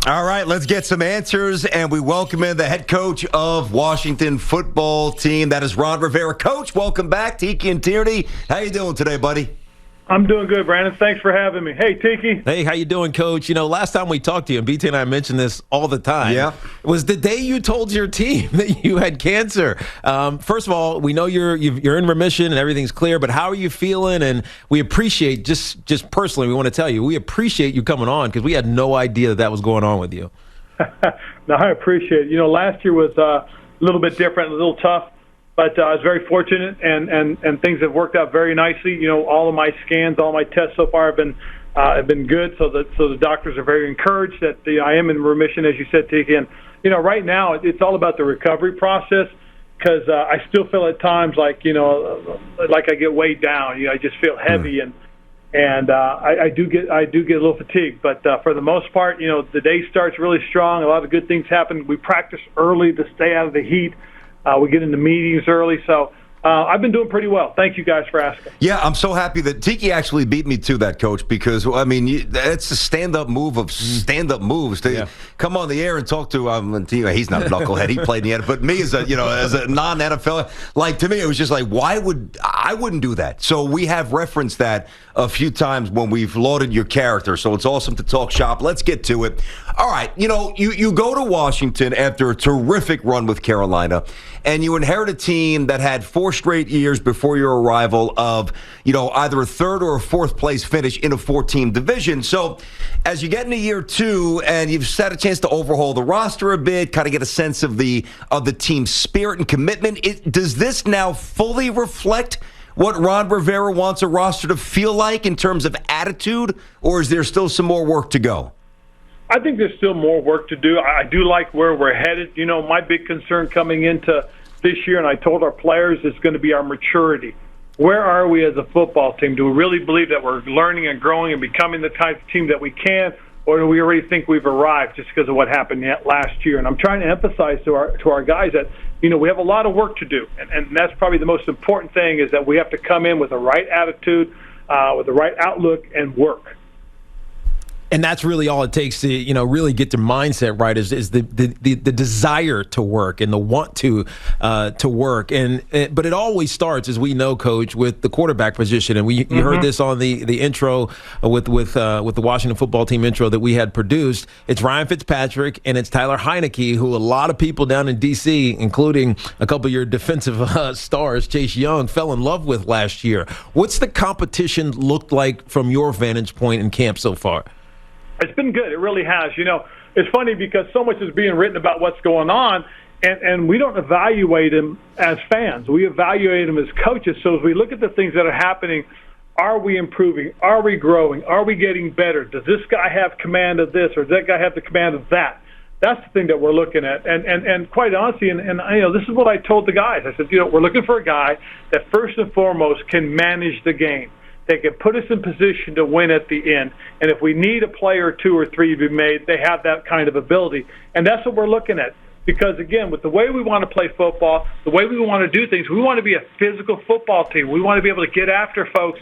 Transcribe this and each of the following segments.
All right, let's get some answers, and we welcome in the head coach of Washington football team. That is Ron Rivera. Coach, welcome back. Tiki and Tierney, how you doing today, buddy? I'm doing good, Brandon. Thanks for having me. Hey, Tiki. Hey, how you doing, Coach? You know, last time we talked to you, and BT and I mentioned this all the time, was the day you told your team that you had cancer. First of all, we know you're in remission and everything's clear, but how are you feeling? And we appreciate, just personally, we want to tell you, we appreciate you coming on because we had no idea that was going on with you. No, I appreciate it. You know, last year was a little bit different, a little tough. But I was very fortunate, and things have worked out very nicely. You know, all of my scans, all my tests so far have been good. So the doctors are very encouraged that I am in remission, as you said, Tiki. And you know, right now it's all about the recovery process because I still feel at times like like I get weighed down. You know, I just feel heavy and I do get a little fatigued. But for the most part, you know, the day starts really strong. A lot of good things happen. We practice early to stay out of the heat. We get into meetings early, so I've been doing pretty well. Thank you guys for asking. Yeah, I'm so happy that Tiki actually beat me to that, Coach, because, I mean, it's a stand-up move of stand-up moves to come on the air and talk to he's not a knucklehead. He played in the NFL. But me as a non-NFL, like, to me, it was just like, I wouldn't do that. So we have referenced that a few times when we've lauded your character. So it's awesome to talk shop. Let's get to it. All right, you know, you go to Washington after a terrific run with Carolina, and you inherit a team that had 4 straight years before your arrival of, you know, either a 3rd or a 4th place finish in a 4-team division. So as you get into year 2 and you've had a chance to overhaul the roster a bit, kind of get a sense of the team's spirit and commitment, does this now fully reflect what Ron Rivera wants a roster to feel like in terms of attitude, or is there still some more work to go? I think there's still more work to do. I do like where we're headed. You know, my big concern coming into this year, and I told our players, is going to be our maturity. Where are we as a football team? Do we really believe that we're learning and growing and becoming the type of team that we can, or do we already think we've arrived just because of what happened last year? And I'm trying to emphasize to our guys that, you know, we have a lot of work to do, and that's probably the most important thing, is that we have to come in with the right attitude, with the right outlook, and work. And that's really all it takes to, you know, really get their mindset right is the desire to work and the want to work. But it always starts, as we know, Coach, with the quarterback position. And you heard this on the intro with the Washington football team intro that we had produced. It's Ryan Fitzpatrick and it's Tyler Heineke, who a lot of people down in D.C., including a couple of your defensive stars, Chase Young, fell in love with last year. What's the competition looked like from your vantage point in camp so far? It's been good. It really has. You know, it's funny because so much is being written about what's going on, and we don't evaluate them as fans. We evaluate them as coaches. So as we look at the things that are happening, are we improving? Are we growing? Are we getting better? Does this guy have command of this, or does that guy have the command of that? That's the thing that we're looking at. And quite honestly, and you know, this is what I told the guys. I said, you know, we're looking for a guy that first and foremost can manage the game. They can put us in position to win at the end. And if we need a play or 2 or 3 to be made, they have that kind of ability. And that's what we're looking at. Because, again, with the way we want to play football, the way we want to do things, we want to be a physical football team. We want to be able to get after folks,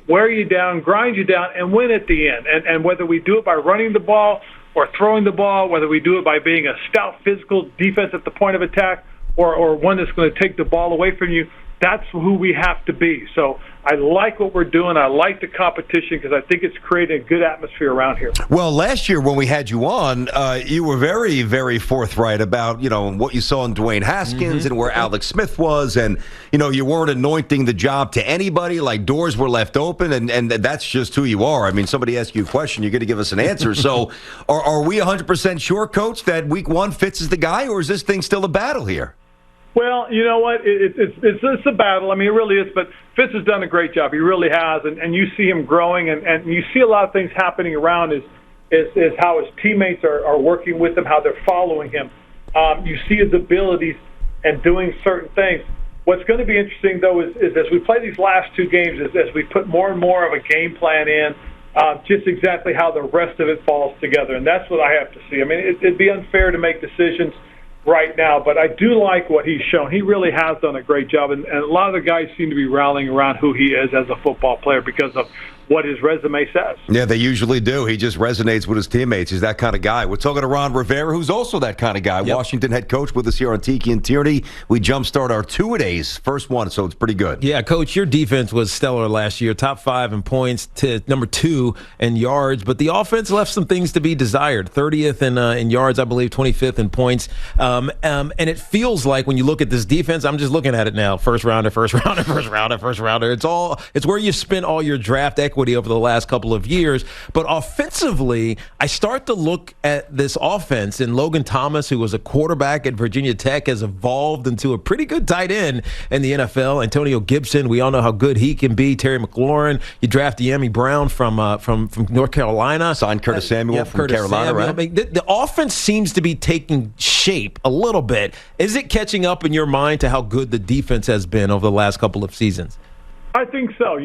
wear you down, grind you down, and win at the end. And whether we do it by running the ball or throwing the ball, whether we do it by being a stout physical defense at the point of attack or one that's going to take the ball away from you, that's who we have to be. So I like what we're doing. I like the competition because I think it's creating a good atmosphere around here. Well, last year when we had you on, you were very, very forthright about, you know, what you saw in Dwayne Haskins and where Alex Smith was. And, you know, you weren't anointing the job to anybody. Like, doors were left open, and that's just who you are. I mean, somebody asks you a question, you're going to give us an answer. So are we 100% sure, Coach, that week 1 Fitz is the guy, or is this thing still a battle here? Well, you know what? It's a battle. I mean, it really is. But Fitz has done a great job. He really has. And you see him growing, and you see a lot of things happening around is how his teammates are working with him, how they're following him. You see his abilities and doing certain things. What's going to be interesting, though, is as we play these last 2 games, as we put more and more of a game plan in, just exactly how the rest of it falls together. And that's what I have to see. I mean, it'd be unfair to make decisions right now, but I do like what he's shown. He really has done a great job, and a lot of the guys seem to be rallying around who he is as a football player because of what his resume says. Yeah, they usually do. He just resonates with his teammates. He's that kind of guy. We're talking to Ron Rivera, who's also that kind of guy. Yep. Washington head coach with us here on Tiki and Tierney. We jumpstart our two-a-days, first one, so it's pretty good. Yeah, Coach, your defense was stellar last year. Top 5 in points, to number 2 in yards. But the offense left some things to be desired. 30th in yards, I believe, 25th in points. And it feels like when you look at this defense, I'm just looking at it now. First rounder. It's where you spent all your draft equity over the last couple of years. But offensively, I start to look at this offense, and Logan Thomas, who was a quarterback at Virginia Tech, has evolved into a pretty good tight end in the NFL. Antonio Gibson, we all know how good he can be. Terry McLaurin, you draft De'Ami Brown from North Carolina. Signed Curtis Samuel from Curtis Carolina, Samuel. right? I mean, the offense seems to be taking shape a little bit. Is it catching up in your mind to how good the defense has been over the last couple of seasons? I think so.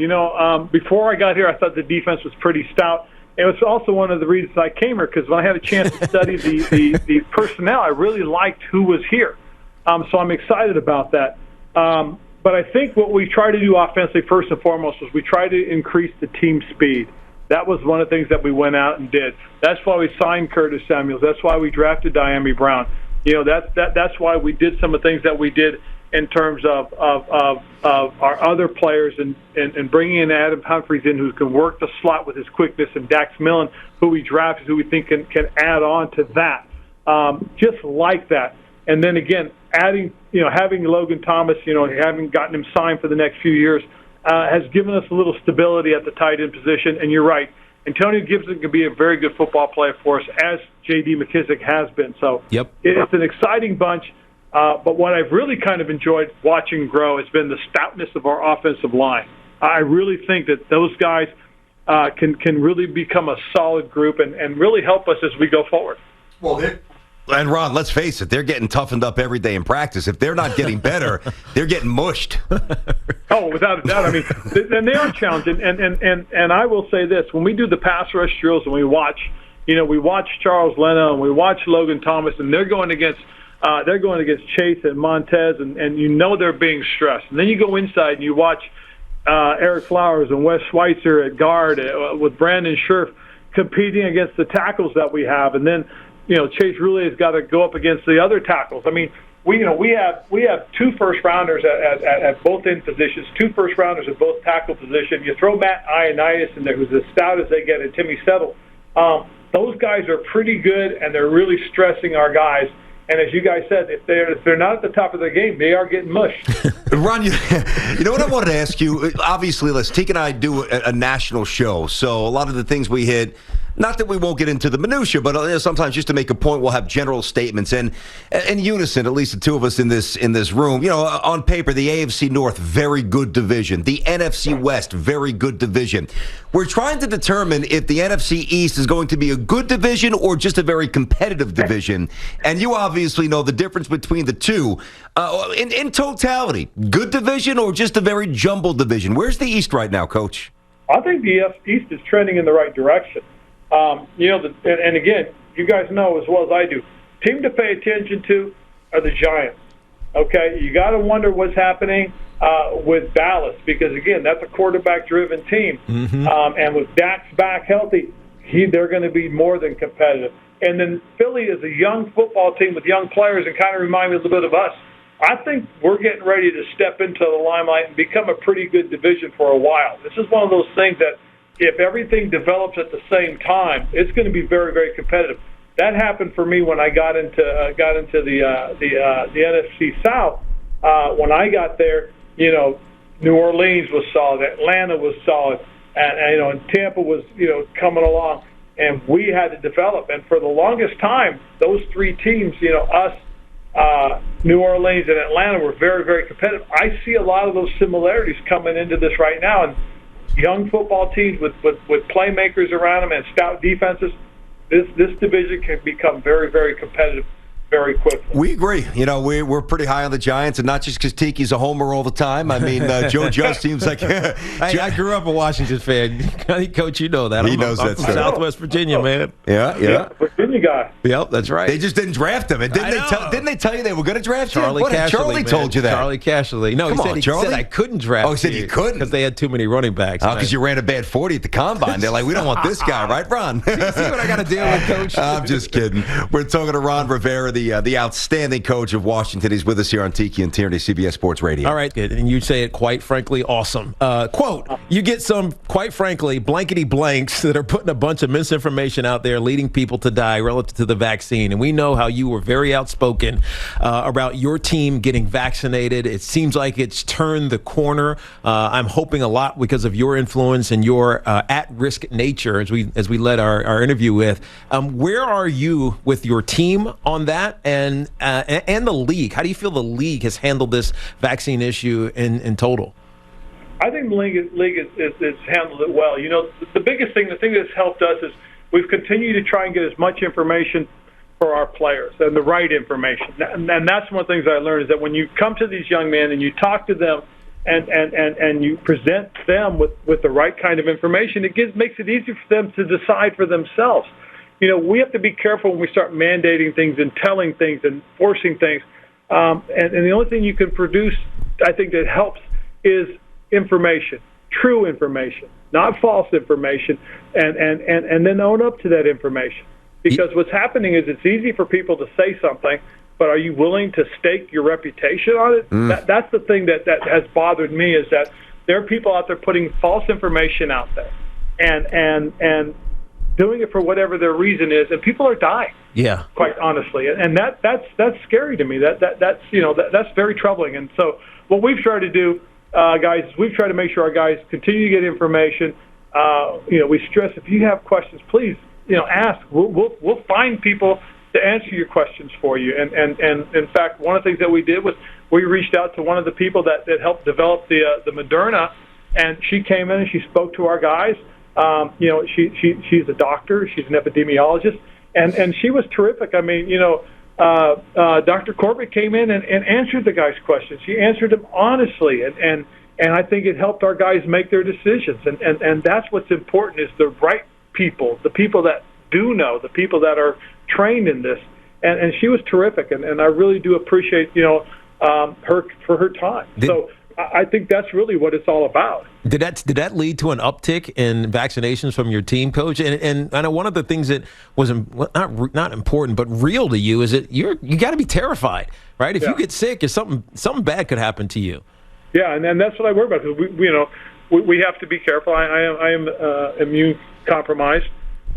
Before I got here, I thought the defense was pretty stout. It was also one of the reasons I came here, because when I had a chance to study the personnel, I really liked who was here. So I'm excited about that. But I think what we try to do offensively, first and foremost, was we try to increase the team speed. That was one of the things that we went out and did. That's why we signed Curtis Samuels. That's why we drafted De'Ami Brown. That's why we did some of the things that we did in terms of our other players and bringing in Adam Humphries in, who can work the slot with his quickness, and Dax Millen, who we drafted, who we think can add on to that. Just like that. And then again, having Logan Thomas, having gotten him signed for the next few years, has given us a little stability at the tight end position. And you're right, Antonio Gibson can be a very good football player for us, as J.D. McKissick has been. So It's an exciting bunch. But what I've really kind of enjoyed watching grow has been the stoutness of our offensive line. I really think that those guys can really become a solid group and really help us as we go forward. Well, and Ron, let's face it, they're getting toughened up every day in practice. If they're not getting better, they're getting mushed. Oh, without a doubt. I mean, and they are challenged. And I will say this: when we do the pass rush drills and we watch Charles Leno and we watch Logan Thomas, and they're going against Chase and Montez, and they're being stressed. And then you go inside and you watch Eric Flowers and Wes Schweitzer at guard with Brandon Scherf competing against the tackles that we have. And then, Chase really has got to go up against the other tackles. I mean, we have 2 first-rounders at both end positions, 2 first-rounders at both tackle position. You throw Matt Ioannidis in there, who's as stout as they get, and Timmy Settle. Those guys are pretty good, and they're really stressing our guys. And as you guys said, if they're not at the top of their game, they are getting mushed. Ron, you know what I wanted to ask you? Obviously, Tiki and I do a national show, so a lot of the things we hit, not that we won't get into the minutia, but sometimes just to make a point, we'll have general statements. And in unison, at least the 2 of us in this room, on paper, the AFC North, very good division. The NFC West, very good division. We're trying to determine if the NFC East is going to be a good division or just a very competitive division. And you obviously know the difference between the two. In totality, good division or just a very jumbled division? Where's the East right now, Coach? I think the East is trending in the right direction. And again, you guys know as well as I do, team to pay attention to are the Giants. Okay, you got to wonder what's happening with Dallas, because again, that's a quarterback-driven team, and with Dax back healthy, they're going to be more than competitive. And then Philly is a young football team with young players, and kind of remind me a little bit of us. I think we're getting ready to step into the limelight and become a pretty good division for a while. This is one of those things that, if everything develops at the same time, it's going to be very, very competitive. That happened for me when I got into the NFC South. When I got there, New Orleans was solid, Atlanta was solid, and Tampa was coming along, and we had to develop. And for the longest time, those 3 teams, us, New Orleans, and Atlanta, were very, very competitive. I see a lot of those similarities coming into this right now, and young football teams with playmakers around them and stout defenses, this division can become very, very competitive. very quickly. We agree. We're pretty high on the Giants, and not just because Tiki's a homer all the time. I mean, Joe Judge seems like I grew up a Washington fan. Coach, you know that. He knows that. I'm from Southwest Virginia, man. Yeah. Virginia guy. Yep, that's right. They just didn't draft him. And didn't they tell you they were going to draft him? Charlie told you that. Charlie Cashley. No, he said I couldn't draft he said you couldn't? because they had too many running backs. Oh, because you ran a bad 40 at the combine. They're like, we don't want this guy, right, Ron? See what I got to deal with, Coach? I'm just kidding. We're talking to Ron Rivera, the outstanding coach of Washington. He's with us here on Tiki and Tierney, CBS Sports Radio. All right, good. And you say it quite frankly awesome. Quote, you get some, quite frankly, blankety blanks that are putting a bunch of misinformation out there, leading people to die relative to the vaccine. And we know how you were very outspoken about your team getting vaccinated. It seems like it's turned the corner. I'm hoping a lot because of your influence and your at-risk nature, as we led our interview with. Where are you with your team on that and the league? How do you feel the league has handled this vaccine issue in total? I think the league has handled it well. The biggest thing, the thing that's helped us is we've continued to try and get as much information for our players and the right information. And that's one of the things I learned is that when you come to these young men and you talk to them and you present them with the right kind of information, it makes it easier for them to decide for themselves. We have to be careful when we start mandating things and telling things and forcing things. And the only thing you can produce, I think, that helps is information, true information, not false information, and then own up to that information. Because what's happening is it's easy for people to say something, but are you willing to stake your reputation on it? That's the thing that has bothered me, is that there are people out there putting false information out there and doing it for whatever their reason is, and people are dying. Yeah, quite honestly, and that's scary to me. That's very troubling. And so what we've tried to do, guys, is we've tried to make sure our guys continue to get information. We stress, if you have questions, please ask. We'll find people to answer your questions for you. And in fact, one of the things that we did was we reached out to one of the people that helped develop the Moderna, and she came in and she spoke to our guys. She's a doctor, she's an epidemiologist, and she was terrific. I mean, Dr. Corbett came in and answered the guys' questions. She answered them honestly, and I think it helped our guys make their decisions. And that's what's important, is the right people, the people that do know, the people that are trained in this. And she was terrific, and I really do appreciate her for her time. So I think that's really what it's all about. Did that lead to an uptick in vaccinations from your team, Coach? And I know one of the things that was not important but real to you is that you got to be terrified, right? If you get sick, something bad could happen to you. Yeah, and that's what I worry about. We have to be careful. I am immune compromised,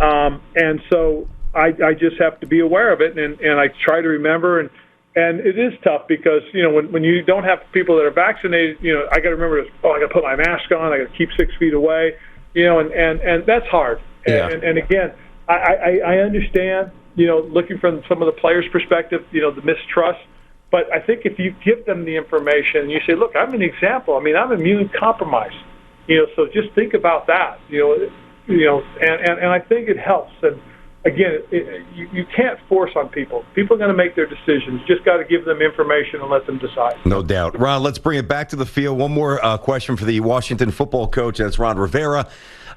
and so I just have to be aware of it, and I try to remember. And it is tough because, when you don't have people that are vaccinated, I got to remember, I got to put my mask on, I got to keep 6 feet away, and that's hard. Yeah. And again, I understand, looking from some of the players' perspective, the mistrust. But I think if you give them the information, you say, look, I'm an example. I mean, I'm immune compromised, so just think about that, and I think it helps. And again, you can't force on people. People are going to make their decisions. You just got to give them information and let them decide. No doubt. Ron, let's bring it back to the field. One more question for the Washington football coach. That's Ron Rivera.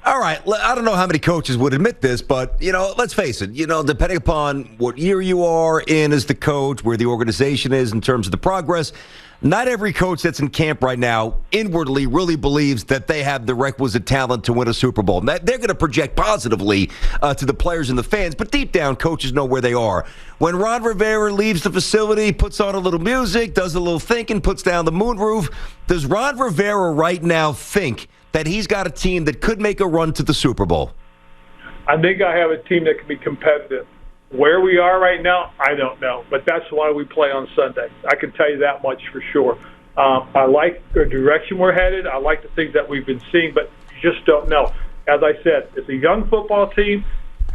All right, I don't know how many coaches would admit this, but, let's face it, depending upon what year you are in as the coach, where the organization is in terms of the progress, not every coach that's in camp right now inwardly really believes that they have the requisite talent to win a Super Bowl. They're going to project positively to the players and the fans, but deep down, coaches know where they are. When Ron Rivera leaves the facility, puts on a little music, does a little thinking, puts down the moonroof, does Ron Rivera right now think that he's got a team that could make a run to the Super Bowl? I think I have a team that can be competitive. Where we are right now, I don't know, but that's why we play on Sunday. I can tell you that much for sure. I like the direction we're headed. I like the things that we've been seeing, but you just don't know. As I said, it's a young football team,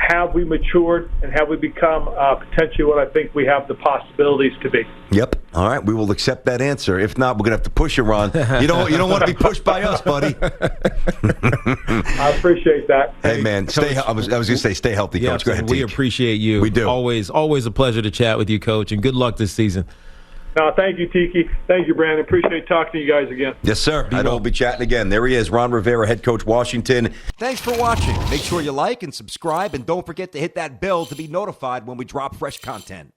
have we matured and have we become potentially what I think we have the possibilities to be? Yep. All right. We will accept that answer. If not, we're going to have to push you, Ron. You don't want to be pushed by us, buddy. I appreciate that. Hey, man. I was going to say stay healthy, Coach. Go ahead, we Tiki. appreciate you. We do. Always a pleasure to chat with you, Coach, and good luck this season. No, thank you, Tiki. Thank you, Brandon. Appreciate talking to you guys again. Yes, sir. I know we'll be chatting again. There he is, Ron Rivera, head coach, Washington. Thanks for watching. Make sure you like and subscribe, and don't forget to hit that bell to be notified when we drop fresh content.